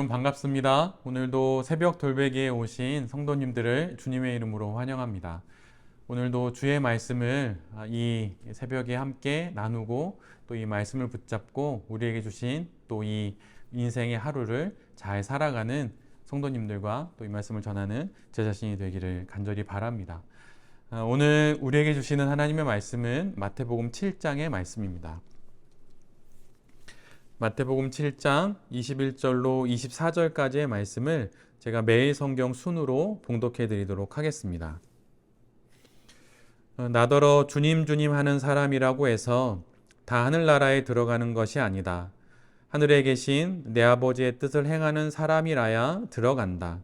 여러분 반갑습니다. 오늘도 새벽 돌베개에 오신 성도님들을 주님의 이름으로 환영합니다. 오늘도 주의 말씀을 이 새벽에 함께 나누고 또 이 말씀을 붙잡고 우리에게 주신 또 이 인생의 하루를 잘 살아가는 성도님들과 또 이 말씀을 전하는 제 자신이 되기를 간절히 바랍니다. 오늘 우리에게 주시는 하나님의 말씀은 마태복음 7장의 말씀입니다. 마태복음 7장 21절로 24절까지의 말씀을 제가 매일 성경 순으로 봉독해 드리도록 하겠습니다. 나더러 주님 주님 하는 사람이라고 해서 다 하늘나라에 들어가는 것이 아니다. 하늘에 계신 내 아버지의 뜻을 행하는 사람이라야 들어간다.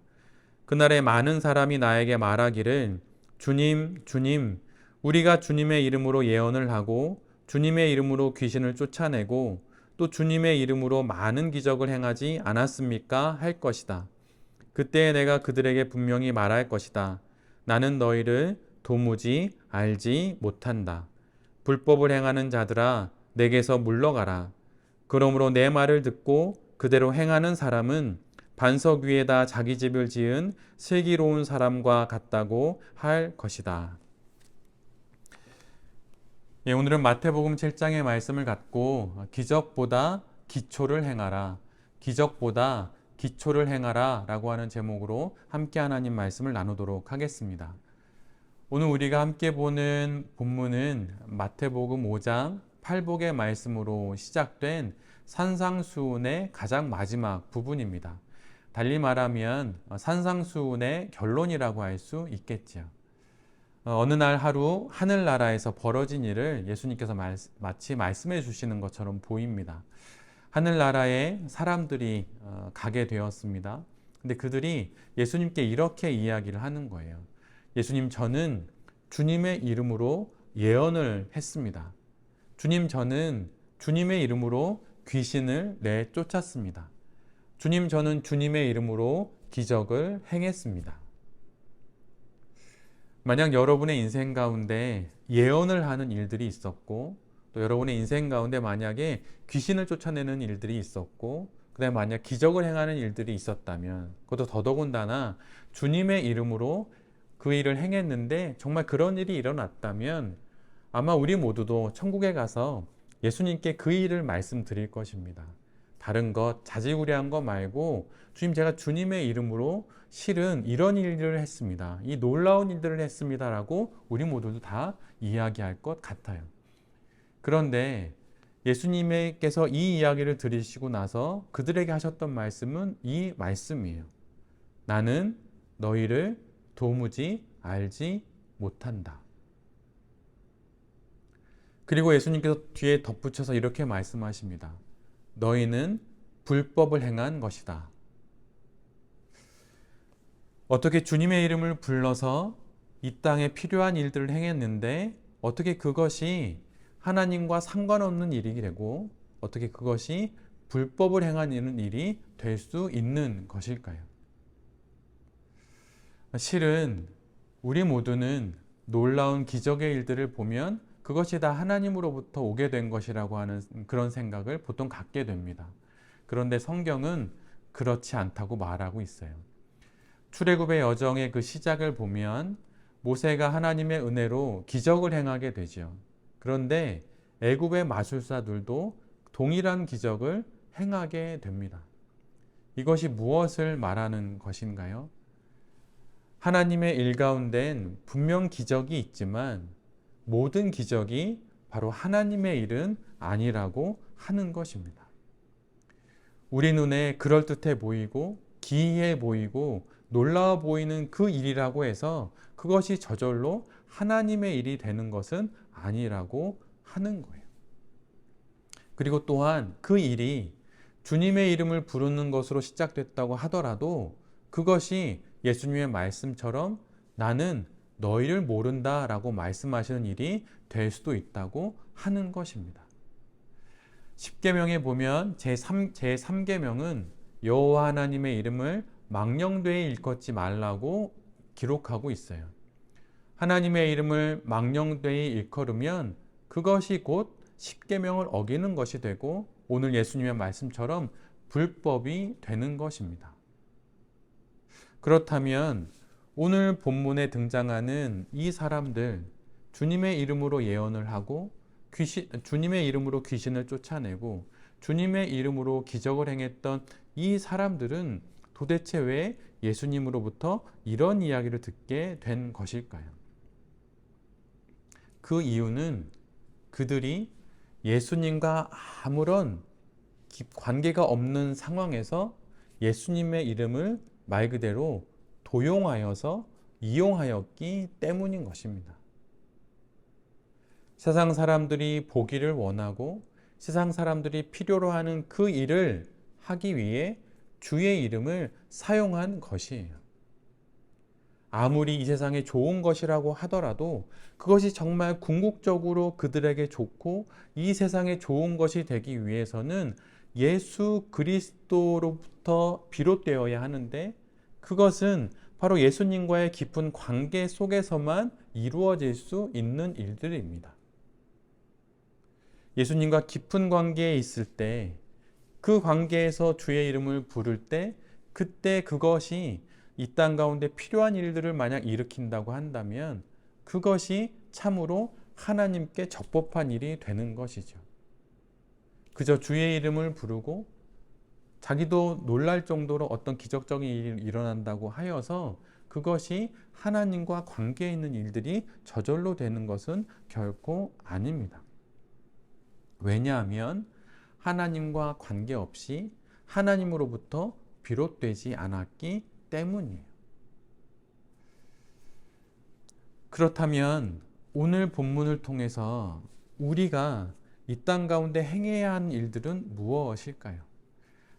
그날에 많은 사람이 나에게 말하기를 주님 주님 우리가 주님의 이름으로 예언을 하고 주님의 이름으로 귀신을 쫓아내고 또 주님의 이름으로 많은 기적을 행하지 않았습니까? 할 것이다. 그때 내가 그들에게 분명히 말할 것이다. 나는 너희를 도무지 알지 못한다. 불법을 행하는 자들아 내게서 물러가라. 그러므로 내 말을 듣고 그대로 행하는 사람은 반석 위에다 자기 집을 지은 슬기로운 사람과 같다고 할 것이다. 오늘은 마태복음 7장의 말씀을 갖고 기적보다 기초를 행하라, 기적보다 기초를 행하라 라고 하는 제목으로 함께 하나님 말씀을 나누도록 하겠습니다. 오늘 우리가 함께 보는 본문은 마태복음 5장 8복의 말씀으로 시작된 산상수훈의 가장 마지막 부분입니다. 달리 말하면 산상수훈의 결론이라고 할 수 있겠죠. 어느 날 하루 하늘나라에서 벌어진 일을 예수님께서 마치 말씀해 주시는 것처럼 보입니다. 하늘나라에 사람들이 가게 되었습니다. 근데 그들이 예수님께 이렇게 이야기를 하는 거예요. 예수님, 저는 주님의 이름으로 예언을 했습니다. 주님, 저는 주님의 이름으로 귀신을 내쫓았습니다. 주님, 저는 주님의 이름으로 기적을 행했습니다. 만약 여러분의 인생 가운데 예언을 하는 일들이 있었고 또 여러분의 인생 가운데 만약에 귀신을 쫓아내는 일들이 있었고 그다음에 만약 기적을 행하는 일들이 있었다면 그것도 더더군다나 주님의 이름으로 그 일을 행했는데 정말 그런 일이 일어났다면 아마 우리 모두도 천국에 가서 예수님께 그 일을 말씀드릴 것입니다. 다른 것, 자지우려한 것 말고 주님, 제가 주님의 이름으로 실은 이런 일들을 했습니다. 이 놀라운 일들을 했습니다. 라고 우리 모두도 다 이야기할 것 같아요. 그런데 예수님께서 이 이야기를 들으시고 나서 그들에게 하셨던 말씀은 이 말씀이에요. 나는 너희를 도무지 알지 못한다. 그리고 예수님께서 뒤에 덧붙여서 이렇게 말씀하십니다. 너희는 불법을 행한 것이다. 어떻게 주님의 이름을 불러서 이 땅에 필요한 일들을 행했는데 어떻게 그것이 하나님과 상관없는 일이 되고 어떻게 그것이 불법을 행하는 일이 될 수 있는 것일까요? 실은 우리 모두는 놀라운 기적의 일들을 보면 그것이 다 하나님으로부터 오게 된 것이라고 하는 그런 생각을 보통 갖게 됩니다. 그런데 성경은 그렇지 않다고 말하고 있어요. 출애굽의 여정의 그 시작을 보면 모세가 하나님의 은혜로 기적을 행하게 되죠. 그런데 애굽의 마술사들도 동일한 기적을 행하게 됩니다. 이것이 무엇을 말하는 것인가요? 하나님의 일 가운데는 분명 기적이 있지만 모든 기적이 바로 하나님의 일은 아니라고 하는 것입니다. 우리 눈에 그럴듯해 보이고 기이해 보이고 놀라워 보이는 그 일이라고 해서 그것이 저절로 하나님의 일이 되는 것은 아니라고 하는 거예요. 그리고 또한 그 일이 주님의 이름을 부르는 것으로 시작됐다고 하더라도 그것이 예수님의 말씀처럼 나는 너희를 모른다 라고 말씀하시는 일이 될 수도 있다고 하는 것입니다. 10계명에 보면 제3계명은 여호와 하나님의 이름을 망령되이 일컫지 말라고 기록하고 있어요. 하나님의 이름을 망령되이 일컬으면 그것이 곧 10계명을 어기는 것이 되고 오늘 예수님의 말씀처럼 불법이 되는 것입니다. 그렇다면 오늘 본문에 등장하는 이 사람들, 주님의 이름으로 예언을 하고 주님의 이름으로 귀신을 쫓아내고 주님의 이름으로 기적을 행했던 이 사람들은 도대체 왜 예수님으로부터 이런 이야기를 듣게 된 것일까요? 그 이유는 그들이 예수님과 아무런 관계가 없는 상황에서 예수님의 이름을 말 그대로 도용하여서 이용하였기 때문인 것입니다. 세상 사람들이 보기를 원하고 세상 사람들이 필요로 하는 그 일을 하기 위해 주의 이름을 사용한 것이에요. 아무리 이 세상에 좋은 것이라고 하더라도 그것이 정말 궁극적으로 그들에게 좋고 이 세상에 좋은 것이 되기 위해서는 예수 그리스도로부터 비롯되어야 하는데 그것은 바로 예수님과의 깊은 관계 속에서만 이루어질 수 있는 일들입니다. 예수님과 깊은 관계에 있을 때 그 관계에서 주의 이름을 부를 때 그때 그것이 이 땅 가운데 필요한 일들을 만약 일으킨다고 한다면 그것이 참으로 하나님께 적법한 일이 되는 것이죠. 그저 주의 이름을 부르고 자기도 놀랄 정도로 어떤 기적적인 일이 일어난다고 하여서 그것이 하나님과 관계 있는 일들이 저절로 되는 것은 결코 아닙니다. 왜냐하면 하나님과 관계없이 하나님으로부터 비롯되지 않았기 때문이에요. 그렇다면 오늘 본문을 통해서 우리가 이 땅 가운데 행해야 하는 일들은 무엇일까요?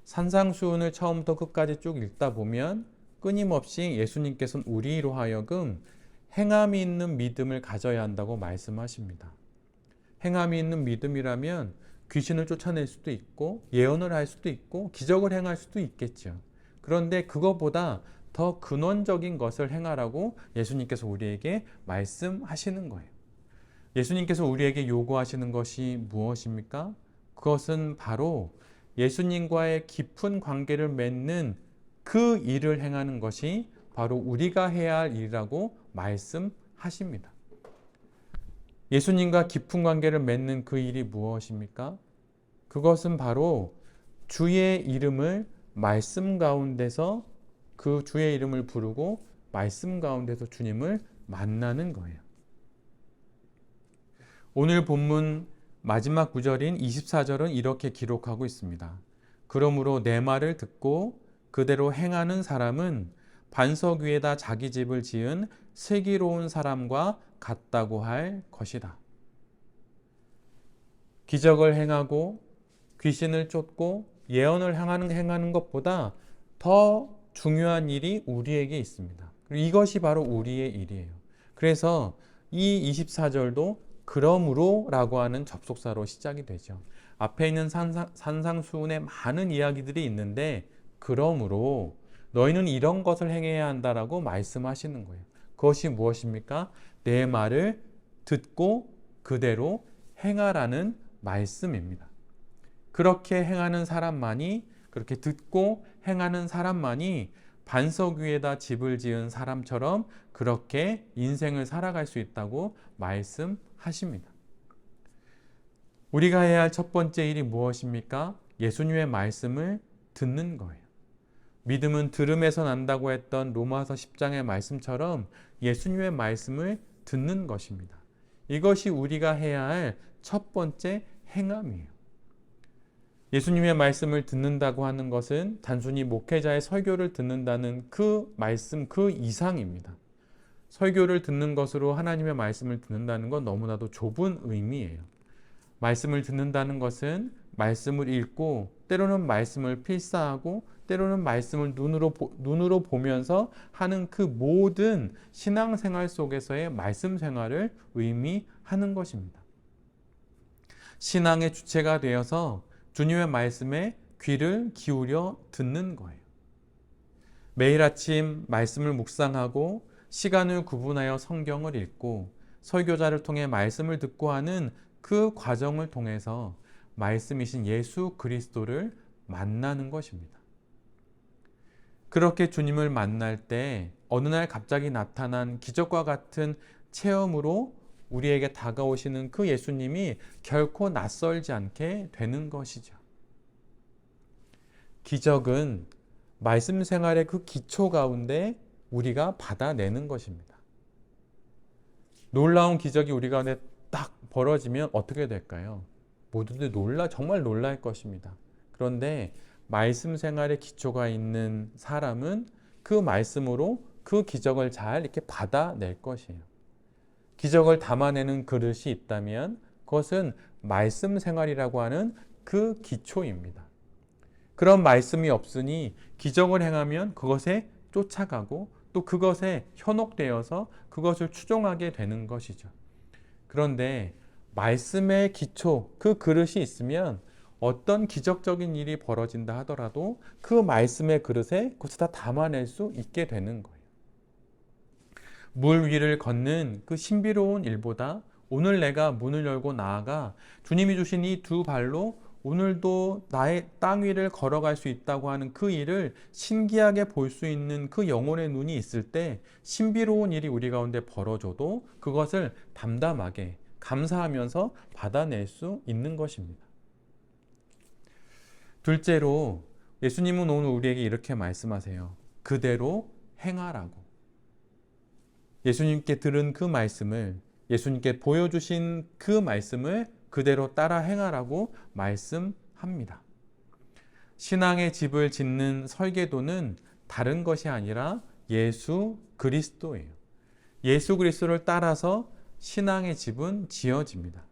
산상수훈을 처음부터 끝까지 쭉 읽다 보면 끊임없이 예수님께서는 우리로 하여금 행함이 있는 믿음을 가져야 한다고 말씀하십니다. 행함이 있는 믿음이라면 귀신을 쫓아낼 수도 있고 예언을 할 수도 있고 기적을 행할 수도 있겠죠. 그런데 그것보다 더 근원적인 것을 행하라고 예수님께서 우리에게 말씀하시는 거예요. 예수님께서 우리에게 요구하시는 것이 무엇입니까? 그것은 바로 예수님과의 깊은 관계를 맺는 그 일을 행하는 것이 바로 우리가 해야 할 일이라고 말씀하십니다. 예수님과 깊은 관계를 맺는 그 일이 무엇입니까? 그것은 바로 주의 이름을 말씀 가운데서 그 주의 이름을 부르고 말씀 가운데서 주님을 만나는 거예요. 오늘 본문 마지막 구절인 24절은 이렇게 기록하고 있습니다. 그러므로 내 말을 듣고 그대로 행하는 사람은 반석 위에다 자기 집을 지은 슬기로운 사람과 같다고 할 것이다. 기적을 행하고 귀신을 쫓고 예언을 행하는 것보다 더 중요한 일이 우리에게 있습니다. 그리고 이것이 바로 우리의 일이에요. 그래서 이 24절도 그러므로 라고 하는 접속사로 시작이 되죠. 앞에 있는 산상수훈에 많은 이야기들이 있는데 그러므로 너희는 이런 것을 행해야 한다라고 말씀하시는 거예요. 그것이 무엇입니까? 내 말을 듣고 그대로 행하라는 말씀입니다. 그렇게 행하는 사람만이 그렇게 듣고 행하는 사람만이 반석 위에다 집을 지은 사람처럼 그렇게 인생을 살아갈 수 있다고 말씀하십니다. 우리가 해야 할 첫 번째 일이 무엇입니까? 예수님의 말씀을 듣는 거예요. 믿음은 들음에서 난다고 했던 로마서 10장의 말씀처럼 예수님의 말씀을 듣는 것입니다. 이것이 우리가 해야 할 첫 번째 행함이에요. 예수님의 말씀을 듣는다고 하는 것은 단순히 목회자의 설교를 듣는다는 그 말씀 그 이상입니다. 설교를 듣는 것으로 하나님의 말씀을 듣는다는 건 너무나도 좁은 의미예요. 말씀을 듣는다는 것은 말씀을 읽고 때로는 말씀을 필사하고 때로는 말씀을 눈으로 보면서 하는 그 모든 신앙생활 속에서의 말씀 생활을 의미하는 것입니다. 신앙의 주체가 되어서 주님의 말씀에 귀를 기울여 듣는 거예요. 매일 아침 말씀을 묵상하고 시간을 구분하여 성경을 읽고 설교자를 통해 말씀을 듣고 하는 그 과정을 통해서 말씀이신 예수 그리스도를 만나는 것입니다. 그렇게 주님을 만날 때 어느 날 갑자기 나타난 기적과 같은 체험으로 우리에게 다가오시는 그 예수님이 결코 낯설지 않게 되는 것이죠. 기적은 말씀 생활의 그 기초 가운데 우리가 받아내는 것입니다. 놀라운 기적이 우리 가운데 딱 벌어지면 어떻게 될까요? 모두들 정말 놀랄 것입니다. 그런데 말씀 생활의 기초가 있는 사람은 그 말씀으로 그 기적을 잘 이렇게 받아낼 것이에요. 기적을 담아내는 그릇이 있다면 그것은 말씀 생활이라고 하는 그 기초입니다. 그런 말씀이 없으니 기적을 행하면 그것에 쫓아가고 또 그것에 현혹되어서 그것을 추종하게 되는 것이죠. 그런데 말씀의 기초, 그 그릇이 있으면 어떤 기적적인 일이 벌어진다 하더라도 그 말씀의 그릇에 그것을 다 담아낼 수 있게 되는 거예요. 물 위를 걷는 그 신비로운 일보다 오늘 내가 문을 열고 나아가 주님이 주신 이 두 발로 오늘도 나의 땅 위를 걸어갈 수 있다고 하는 그 일을 신기하게 볼 수 있는 그 영혼의 눈이 있을 때 신비로운 일이 우리 가운데 벌어져도 그것을 담담하게 감사하면서 받아낼 수 있는 것입니다. 둘째로 예수님은 오늘 우리에게 이렇게 말씀하세요. 그대로 행하라고. 예수님께 들은 그 말씀을, 예수님께 보여주신 그 말씀을 그대로 따라 행하라고 말씀합니다. 신앙의 집을 짓는 설계도는 다른 것이 아니라 예수 그리스도예요. 예수 그리스도를 따라서 신앙의 집은 지어집니다.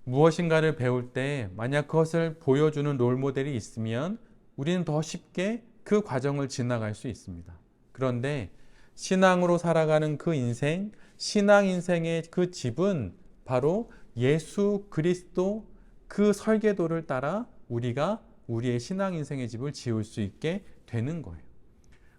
무엇인가를 배울 때 만약 그것을 보여주는 롤모델이 있으면 우리는 더 쉽게 그 과정을 지나갈 수 있습니다. 그런데 신앙으로 살아가는 그 인생, 신앙 인생의 그 집은 바로 예수 그리스도 그 설계도를 따라 우리가 우리의 신앙 인생의 집을 지을 수 있게 되는 거예요.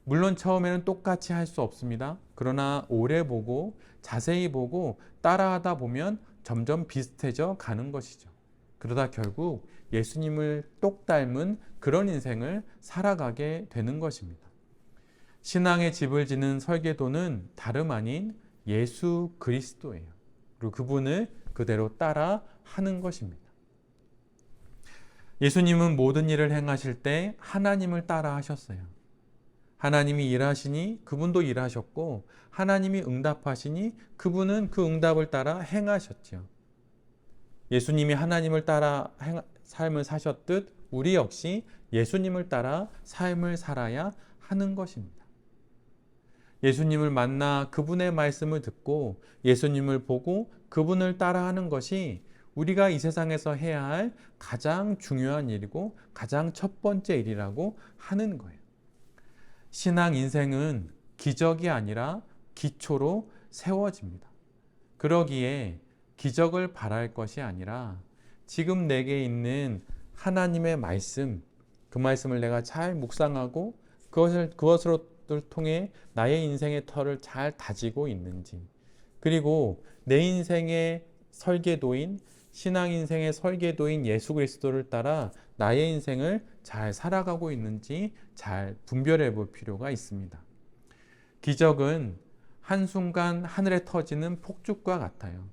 물론 처음에는 똑같이 할 수 없습니다. 그러나 오래 보고 자세히 보고 따라하다 보면 점점 비슷해져 가는 것이죠. 그러다 결국 예수님을 똑 닮은 그런 인생을 살아가게 되는 것입니다. 신앙의 집을 짓는 설계도는 다름 아닌 예수 그리스도예요. 그리고 그분을 그대로 따라 하는 것입니다. 예수님은 모든 일을 행하실 때 하나님을 따라 하셨어요. 하나님이 일하시니 그분도 일하셨고 하나님이 응답하시니 그분은 그 응답을 따라 행하셨죠. 예수님이 하나님을 따라 삶을 사셨듯 우리 역시 예수님을 따라 삶을 살아야 하는 것입니다. 예수님을 만나 그분의 말씀을 듣고 예수님을 보고 그분을 따라하는 것이 우리가 이 세상에서 해야 할 가장 중요한 일이고 가장 첫 번째 일이라고 하는 거예요. 신앙 인생은 기적이 아니라 기초로 세워집니다. 그러기에 기적을 바랄 것이 아니라 지금 내게 있는 하나님의 말씀, 그 말씀을 내가 잘 묵상하고 그것으로 통해 나의 인생의 터를 잘 다지고 있는지, 그리고 내 인생의 설계도인, 신앙 인생의 설계도인 예수 그리스도를 따라 나의 인생을 잘 살아가고 있는지 잘 분별해 볼 필요가 있습니다. 기적은 한순간 하늘에 터지는 폭죽과 같아요.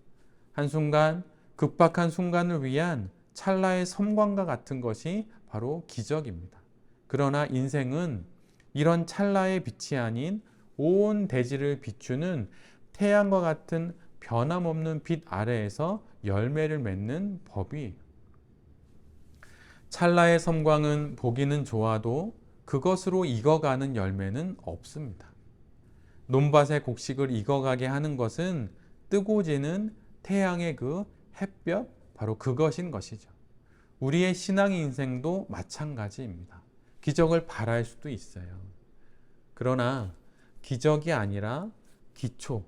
한순간 급박한 순간을 위한 찰나의 섬광과 같은 것이 바로 기적입니다. 그러나 인생은 이런 찰나의 빛이 아닌 온 대지를 비추는 태양과 같은 변함없는 빛 아래에서 열매를 맺는 법이에요. 찰나의 섬광은 보기는 좋아도 그것으로 익어가는 열매는 없습니다. 논밭의 곡식을 익어가게 하는 것은 뜨고 지는 태양의 그 햇볕, 바로 그것인 것이죠. 우리의 신앙 인생도 마찬가지입니다. 기적을 바랄 수도 있어요. 그러나 기적이 아니라 기초,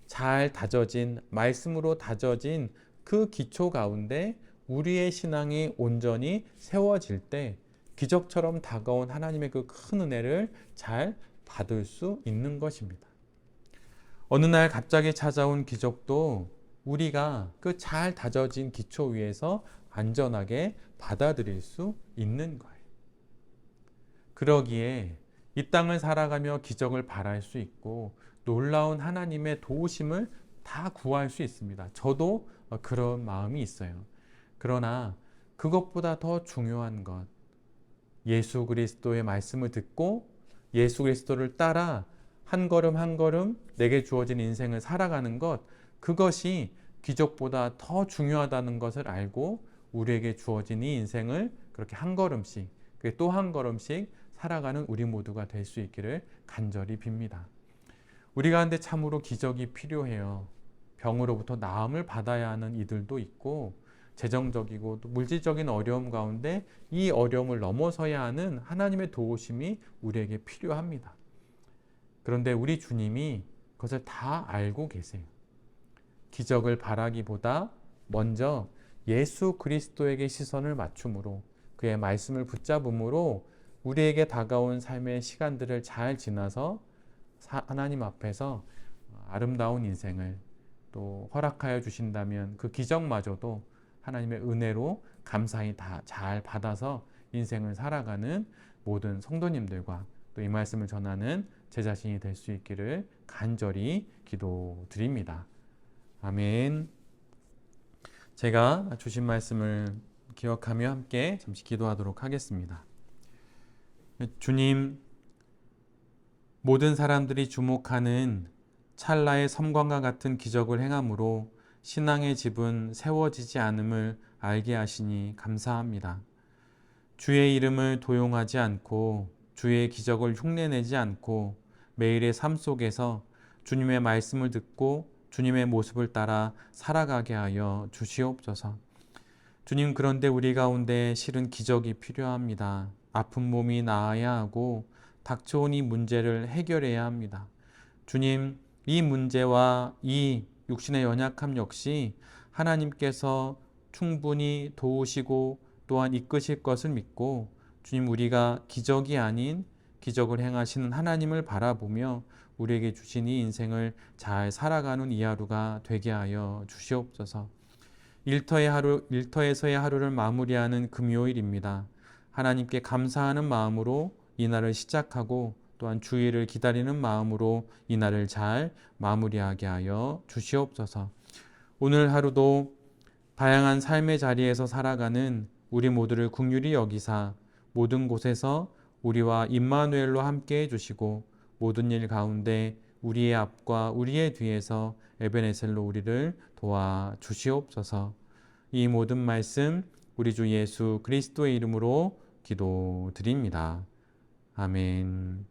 잘 다져진, 말씀으로 다져진 그 기초 가운데 우리의 신앙이 온전히 세워질 때 기적처럼 다가온 하나님의 그 큰 은혜를 잘 받을 수 있는 것입니다. 어느 날 갑자기 찾아온 기적도 우리가 그 잘 다져진 기초 위에서 안전하게 받아들일 수 있는 거예요. 그러기에 이 땅을 살아가며 기적을 바랄 수 있고 놀라운 하나님의 도우심을 다 구할 수 있습니다. 저도 그런 마음이 있어요. 그러나 그것보다 더 중요한 것, 예수 그리스도의 말씀을 듣고 예수 그리스도를 따라 한 걸음 한 걸음 내게 주어진 인생을 살아가는 것, 그것이 기적보다 더 중요하다는 것을 알고 우리에게 주어진 이 인생을 그렇게 한 걸음씩, 또 한 걸음씩 살아가는 우리 모두가 될 수 있기를 간절히 빕니다. 우리 가운데 참으로 기적이 필요해요. 병으로부터 나음을 받아야 하는 이들도 있고, 재정적이고 또 물질적인 어려움 가운데 이 어려움을 넘어서야 하는 하나님의 도우심이 우리에게 필요합니다. 그런데 우리 주님이 그것을 다 알고 계세요. 기적을 바라기보다 먼저 예수 그리스도에게 시선을 맞춤으로, 그의 말씀을 붙잡음으로 우리에게 다가온 삶의 시간들을 잘 지나서 하나님 앞에서 아름다운 인생을 또 허락하여 주신다면 그 기적마저도 하나님의 은혜로 감사히 다 잘 받아서 인생을 살아가는 모든 성도님들과 또 이 말씀을 전하는 제 자신이 될 수 있기를 간절히 기도드립니다. 아멘. 제가 주신 말씀을 기억하며 함께 잠시 기도하도록 하겠습니다. 주님, 모든 사람들이 주목하는 찰나의 섬광과 같은 기적을 행함으로 신앙의 집은 세워지지 않음을 알게 하시니 감사합니다. 주의 이름을 도용하지 않고 주의 기적을 흉내내지 않고 매일의 삶 속에서 주님의 말씀을 듣고 주님의 모습을 따라 살아가게 하여 주시옵소서. 주님, 그런데 우리 가운데 실은 기적이 필요합니다. 아픈 몸이 나아야 하고 닥쳐온 이 문제를 해결해야 합니다. 주님, 이 문제와 이 육신의 연약함 역시 하나님께서 충분히 도우시고 또한 이끄실 것을 믿고, 주님, 우리가 기적이 아닌 기적을 행하시는 하나님을 바라보며 우리에게 주신 이 인생을 잘 살아가는 이 하루가 되게 하여 주시옵소서. 일터에서의 하루를 마무리하는 금요일입니다. 하나님께 감사하는 마음으로 이 날을 시작하고 또한 주일을 기다리는 마음으로 이 날을 잘 마무리하게 하여 주시옵소서. 오늘 하루도 다양한 삶의 자리에서 살아가는 우리 모두를 긍휼히 여기사 모든 곳에서 우리와 임마누엘로 함께 해주시고 모든 일 가운데 우리의 앞과 우리의 뒤에서 에베네셀로 우리를 도와주시옵소서. 이 모든 말씀 우리 주 예수 그리스도의 이름으로 기도드립니다. 아멘.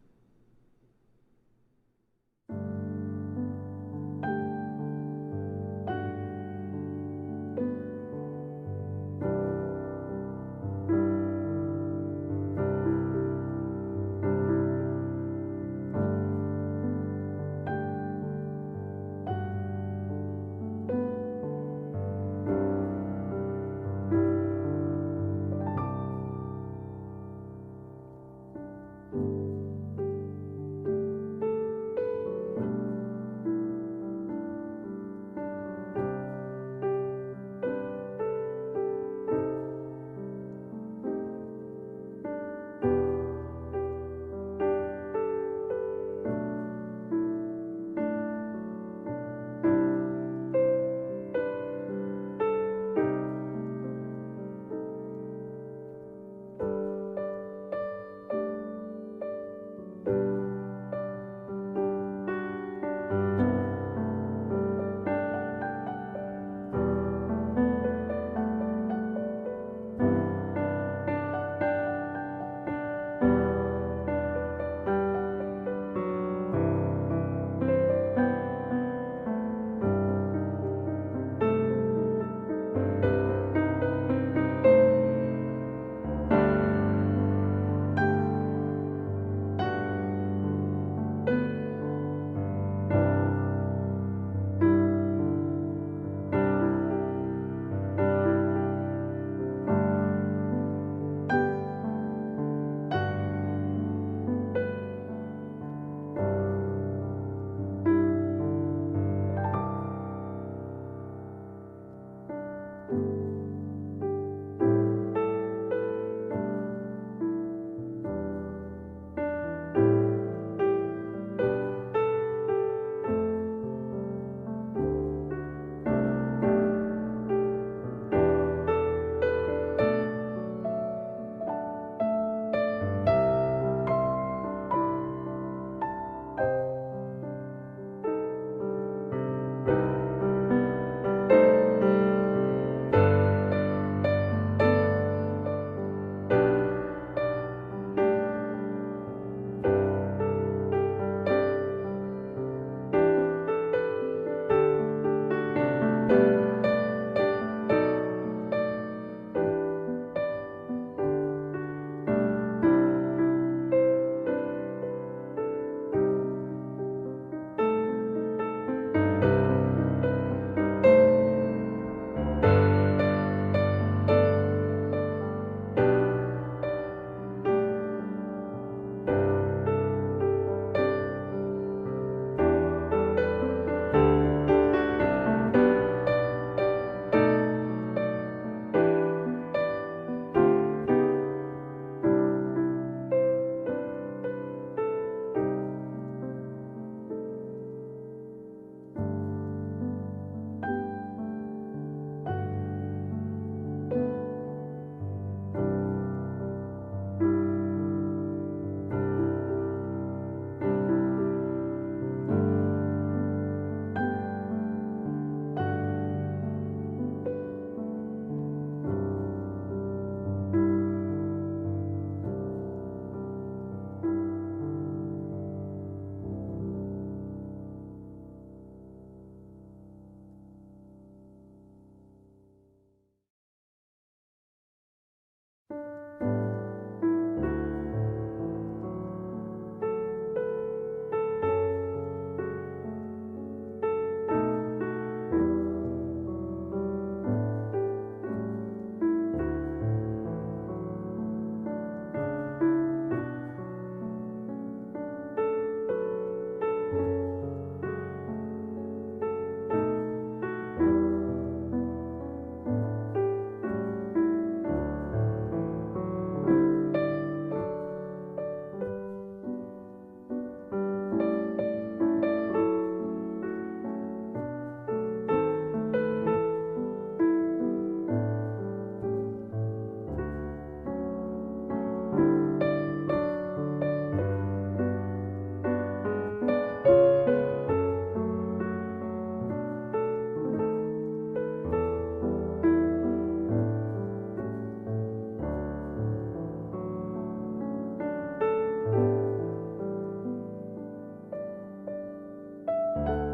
네.